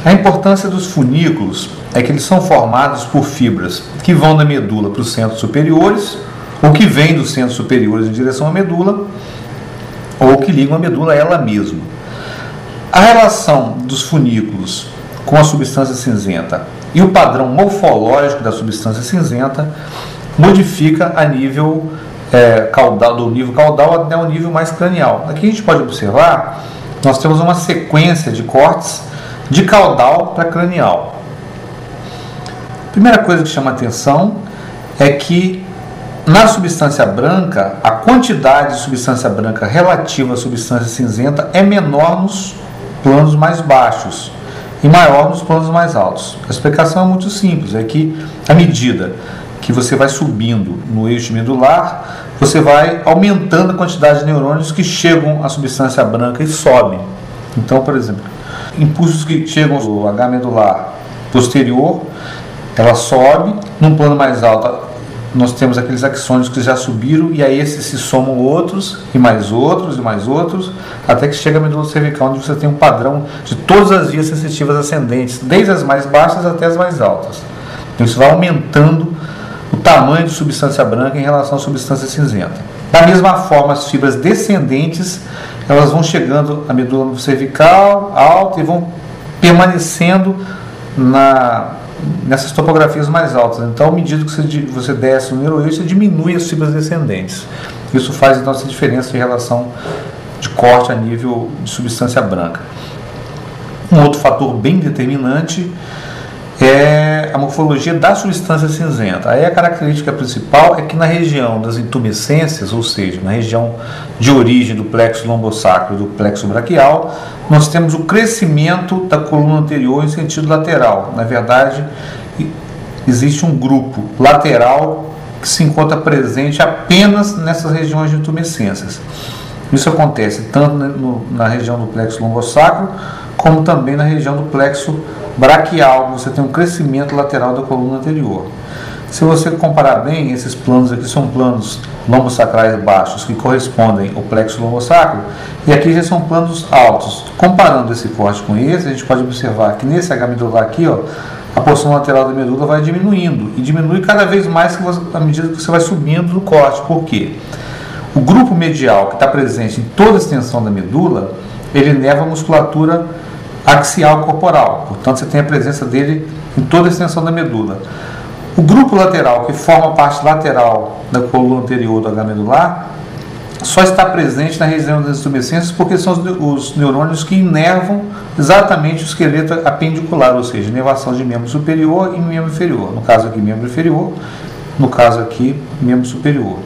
A importância dos funículos é que eles são formados por fibras que vão da medula para os centros superiores, ou que vêm dos centros superiores em direção à medula, ou que ligam a medula a ela mesma. A relação dos funículos com a substância cinzenta e o padrão morfológico da substância cinzenta modifica a nível caudal, do nível caudal até o nível mais cranial. Aqui a gente pode observar, nós temos uma sequência de cortes de caudal para cranial. A primeira coisa que chama a atenção é que na substância branca, a quantidade de substância branca relativa à substância cinzenta é menor nos planos mais baixos e maior nos planos mais altos. A explicação é muito simples, é que à medida que você vai subindo no eixo medular, você vai aumentando a quantidade de neurônios que chegam à substância branca e sobem. Então, por exemplo, impulsos que chegam ao H medular posterior, ela sobe, num plano mais alto nós temos aqueles axônios que já subiram, e aí esses se somam outros, e mais outros, e mais outros, até que chega a medula cervical, onde você tem um padrão de todas as vias sensitivas ascendentes, desde as mais baixas até as mais altas. Então isso vai aumentando o tamanho de substância branca em relação à substância cinzenta. Da mesma forma, as fibras descendentes, elas vão chegando à medula cervical alta e vão permanecendo nessas topografias mais altas. Então, à medida que você desce no neuroeixo, você diminui as fibras descendentes. Isso faz então essa diferença em relação de corte a nível de substância branca. Um outro fator bem determinante é a morfologia da substância cinzenta. Aí a característica principal é que na região das intumescências, ou seja, na região de origem do plexo lombosacro e do plexo braquial, nós temos o crescimento da coluna anterior em sentido lateral. Na verdade, existe um grupo lateral que se encontra presente apenas nessas regiões de intumescências. Isso acontece tanto na região do plexo lombosacro, como também na região do plexo braquial. Você tem um crescimento lateral da coluna anterior. Se você comparar bem, esses planos aqui são planos lombosacrais baixos que correspondem ao plexo lombosacro, e aqui já são planos altos. Comparando esse corte com esse, a gente pode observar que nesse H medular aqui, a porção lateral da medula vai diminuindo, e diminui cada vez mais à medida que você vai subindo no corte. Por quê? O grupo medial, que está presente em toda a extensão da medula, ele inerva a musculatura axial corporal, portanto você tem a presença dele em toda a extensão da medula. O grupo lateral, que forma a parte lateral da coluna anterior do H medular, só está presente na região das intumescências porque são os neurônios que inervam exatamente o esqueleto apendicular, ou seja, inervação de membro superior e membro inferior. No caso aqui, membro inferior, no caso aqui, membro superior.